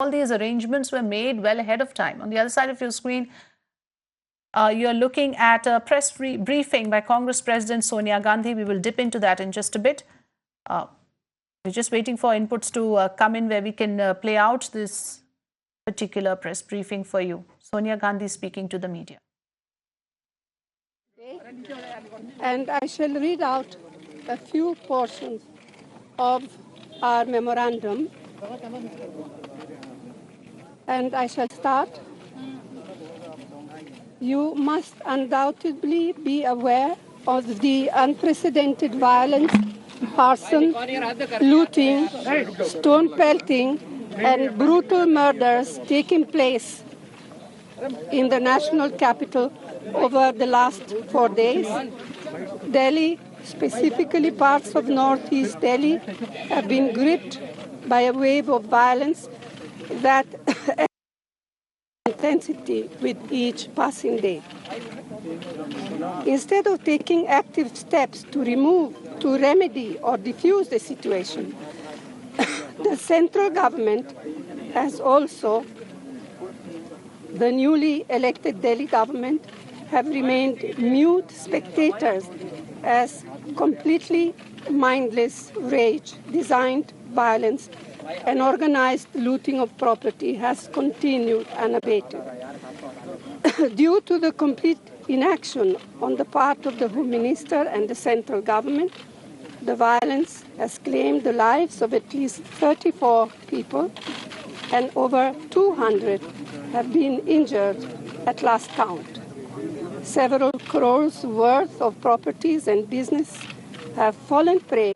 all these arrangements were made well ahead of time. On the other side of your screen, you're looking at a press briefing by Congress President Sonia Gandhi. We will dip into that in just a bit. We're just waiting for inputs to come in where we can play out this particular press briefing for you. Sonia Gandhi speaking to the media. And I shall read out a few portions of our memorandum. And I shall start. You must undoubtedly be aware of the unprecedented violence, arson, looting, stone pelting, and brutal murders taking place in the national capital over the last 4 days. Delhi, specifically parts of northeast Delhi, have been gripped by a wave of violence that intensity with each passing day. Instead of taking active steps to remedy or diffuse the situation, the central government has also, the newly elected Delhi government, have remained mute spectators as completely mindless rage, designed violence, and organized looting of property has continued unabated. Due to the complete inaction on the part of the Home Minister and the central government, the violence has claimed the lives of at least 34 people, and over 200 have been injured at last count. Several crores worth of properties and business have fallen prey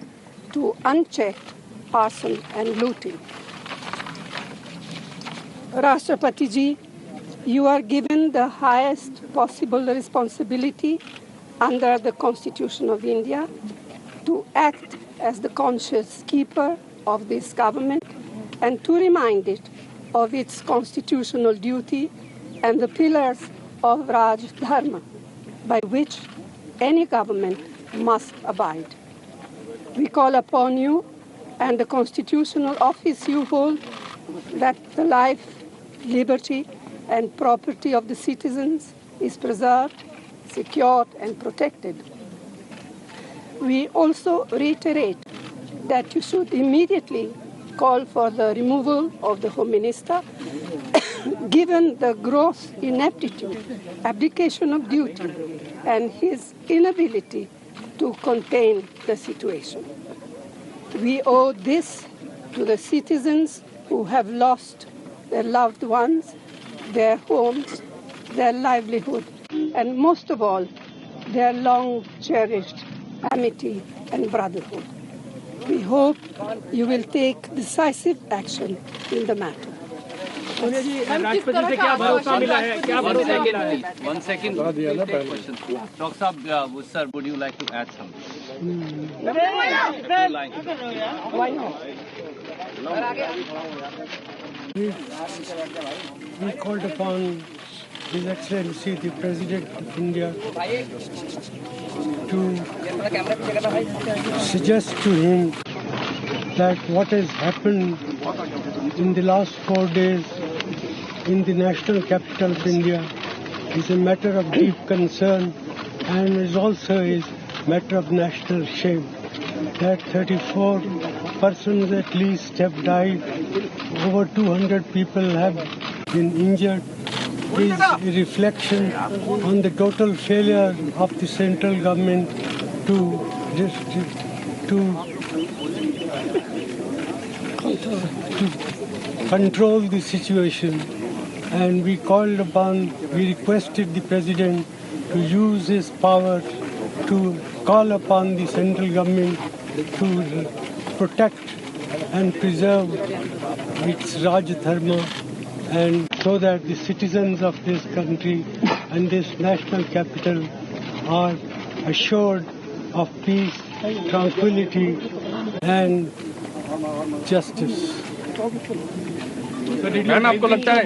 to unchecked arson and looting. Rashtrapati Ji, you are given the highest possible responsibility under the Constitution of India to act as the conscious keeper of this government and to remind it of its constitutional duty and the pillars of Raj Dharma, by which any government must abide. We call upon you and the constitutional office you hold that the life, liberty, and property of the citizens is preserved, secured, and protected. We also reiterate that you should immediately call for the removal of the Home Minister, given the gross ineptitude, abdication of duty, and his inability to contain the situation. We owe this to the citizens who have lost their loved ones, their homes, their livelihood, and most of all, their long-cherished amity and brotherhood. We hope you will take decisive action in the matter. राष्ट्रपति से क्या भरोसा मिला है? क्या भरोसा मिला है? 1 second. Dr. Saab, sir, would you like to add something? Why not? We called upon His Excellency the President of India to suggest to him that what has happened in the last 4 days in the national capital of India is a matter of deep concern and is also a matter of national shame. That 34 persons at least have died, over 200 people have been injured, is a reflection on the total failure of the central government to control the situation. And we requested the President to use his power to call upon the central government to protect and preserve its Raj Dharma, and so that the citizens of this country and this national capital are assured of peace, tranquility and justice. Ma'am, आपको लगता है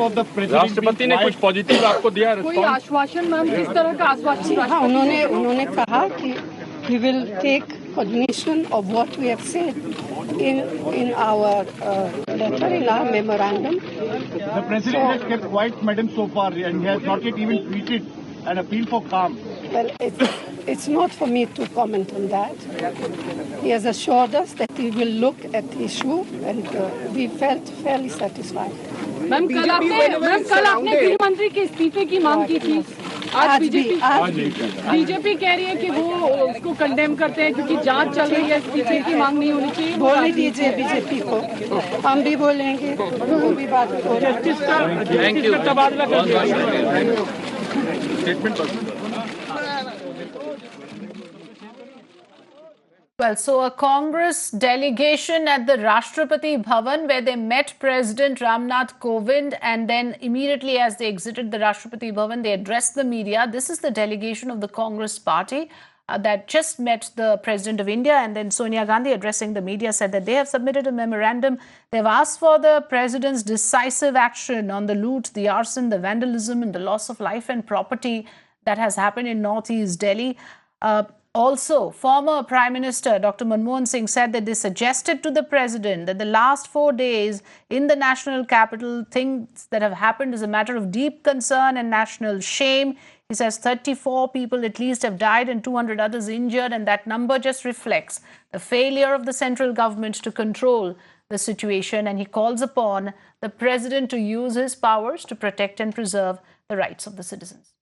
राष्ट्रपति ने कुछ positive आपको दिया response? कोई आश्वासन मैम, किस तरह का आश्वासन? हाँ, उन्होंने कहा कि we will take cognizance of what we have said in our letter, in our memorandum. The President has kept quiet, Madam, so far, and he has not yet even tweeted an appeal for calm. Well, it's not for me to comment on that. He has assured us that he will look at the issue, and we felt fairly satisfied. Ma'am कल आपने गृह मंत्री के इस्तीफे की मांग की थी। आज बीजेपी कह रही है कि वो उसको कंडेम करते हैं क्योंकि जांच चल रही है, इस्तीफे की मांग नहीं होनी चाहिए। बोलने दीजिए बीजेपी को, हम भी बोलेंगे, वो भी बात बोलेंगे। Thank you. Well, so a Congress delegation at the Rashtrapati Bhavan, where they met President Ramnath Kovind, and then immediately as they exited the Rashtrapati Bhavan, they addressed the media. This is the delegation of the Congress party that just met the President of India, and then Sonia Gandhi, addressing the media, said that they have submitted a memorandum. They've asked for the President's decisive action on the loot, the arson, the vandalism, and the loss of life and property that has happened in Northeast Delhi. Also, former Prime Minister Dr. Manmohan Singh said that they suggested to the President that the last 4 days in the national capital, things that have happened is a matter of deep concern and national shame. He says 34 people at least have died and 200 others injured, and that number just reflects the failure of the central government to control the situation. And he calls upon the President to use his powers to protect and preserve the rights of the citizens.